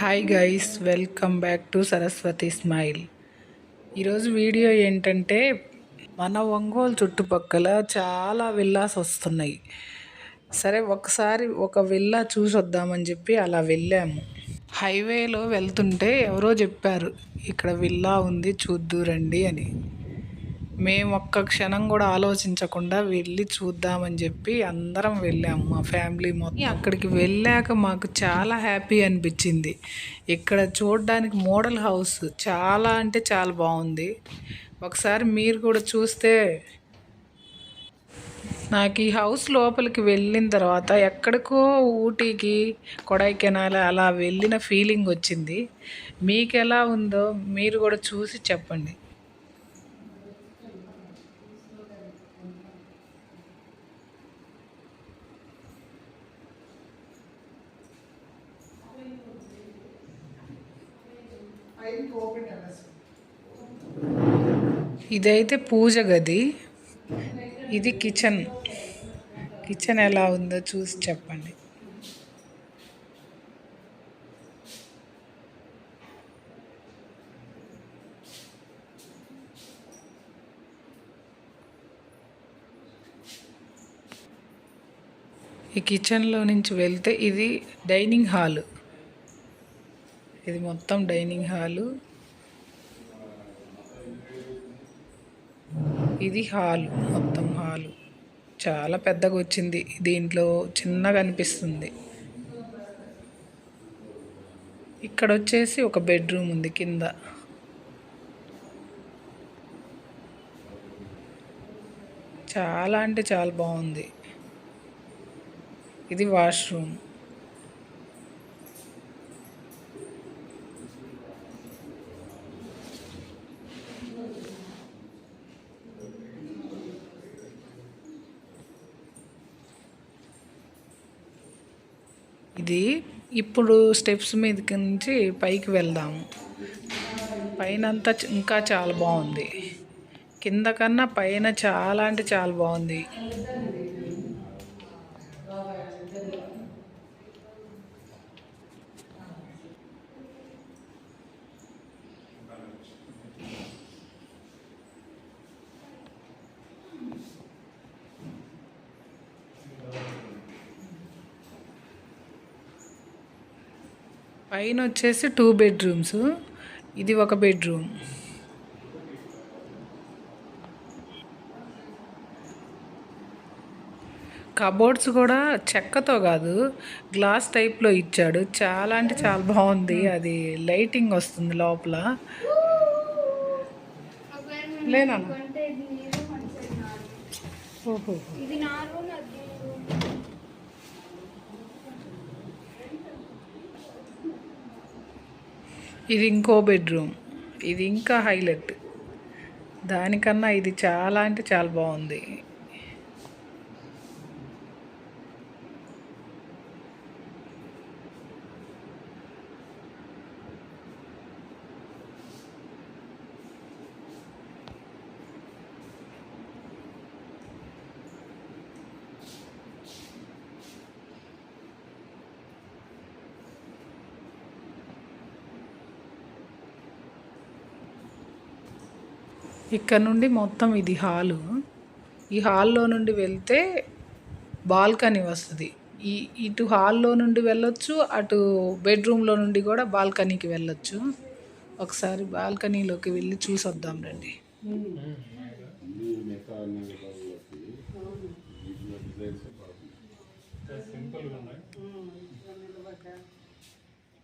Hi guys, welcome back to Saraswati smile. ఈరోజు video ఏంటంటే మన ఒంగోలు చుట్టుపక్కల చాలా విల్లాస్ వస్తున్నాయి. సరే ఒకసారి ఒక విల్లా చూసొద్దామని చెప్పి అలా వెళ్ళాము. హైవేలో వెళ్తుంటే ఎవరో చెప్పారు ఇక్కడ విల్లా ఉంది చూద్దురండి అని. మేము ఒక్క క్షణం కూడా ఆలోచించకుండా వెళ్ళి చూద్దామని చెప్పి అందరం వెళ్ళాము, మా ఫ్యామిలీ మొత్తం. అక్కడికి వెళ్ళాక మాకు చాలా హ్యాపీ అనిపించింది. ఇక్కడ చూడడానికి మోడల్ హౌస్ చాలా అంటే చాలా బాగుంది. ఒకసారి మీరు కూడా చూస్తే. నాకు ఈ హౌస్ లోపలికి వెళ్ళిన తర్వాత ఎక్కడికో ఊటీకి, కొడైకెనాల్ అలా వెళ్ళిన ఫీలింగ్ వచ్చింది. మీకు ఎలా ఉందో మీరు కూడా చూసి చెప్పండి. ఇదైతే పూజ గది, ఇది కిచెన్. కిచెన్ ఎలా ఉందో చూసి చెప్పండి. ఈ కిచెన్లో నుంచి వెళ్తే ఇది డైనింగ్ హాలు. ఇది మొత్తం డైనింగ్ హాలు. ఇది హాలు, మొత్తం హాలు చాలా పెద్దగా వచ్చింది. దీంట్లో చిన్నగా అనిపిస్తుంది. ఇక్కడ వచ్చేసి ఒక బెడ్రూమ్ ఉంది కింద. చాలా అంటే చాలా బాగుంది. ఇది వాష్రూమ్. ఇది ఇప్పుడు స్టెప్స్ మీదకి నుంచి పైకి వెళ్దాము. పైనంతా ఇంకా చాలా బాగుంది. కింద కన్నా పైన చాలా అంటే చాలా బాగుంది. పైన వచ్చేసి 2 బెడ్రూమ్స్. ఇది ఒక బెడ్రూమ్. కబోర్డ్స్ కూడా చెక్కతో కాదు, గ్లాస్ టైప్లో ఇచ్చాడు. చాలా అంటే చాలా బాగుంది. అది లైటింగ్ వస్తుంది లోపల. లేనా? ఓహో, ఇది ఇంకో బెడ్రూమ్. ఇది ఇంకా హైలైట్. దానికన్నా ఇది చాలా అంటే చాలా బాగుంది. ఇక్కడ నుండి మొత్తం ఇది హాలు. ఈ హాల్లో నుండి వెళ్తే బాల్కనీ వస్తుంది. ఇటు హాల్లో నుండి వెళ్ళొచ్చు, అటు బెడ్రూమ్లో నుండి కూడా బాల్కనీకి వెళ్ళొచ్చు. ఒకసారి బాల్కనీలోకి వెళ్ళి చూసొద్దాం రండి.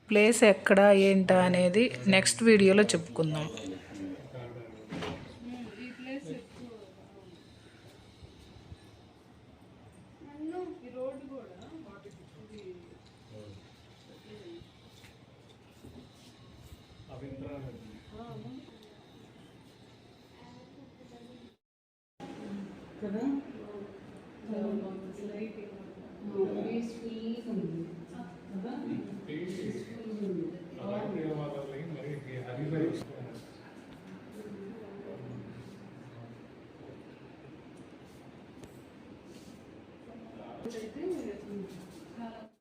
ప్లేస్ ఎక్కడ ఏంటా అనేది నెక్స్ట్ వీడియోలో చెప్పుకుందాం. కదా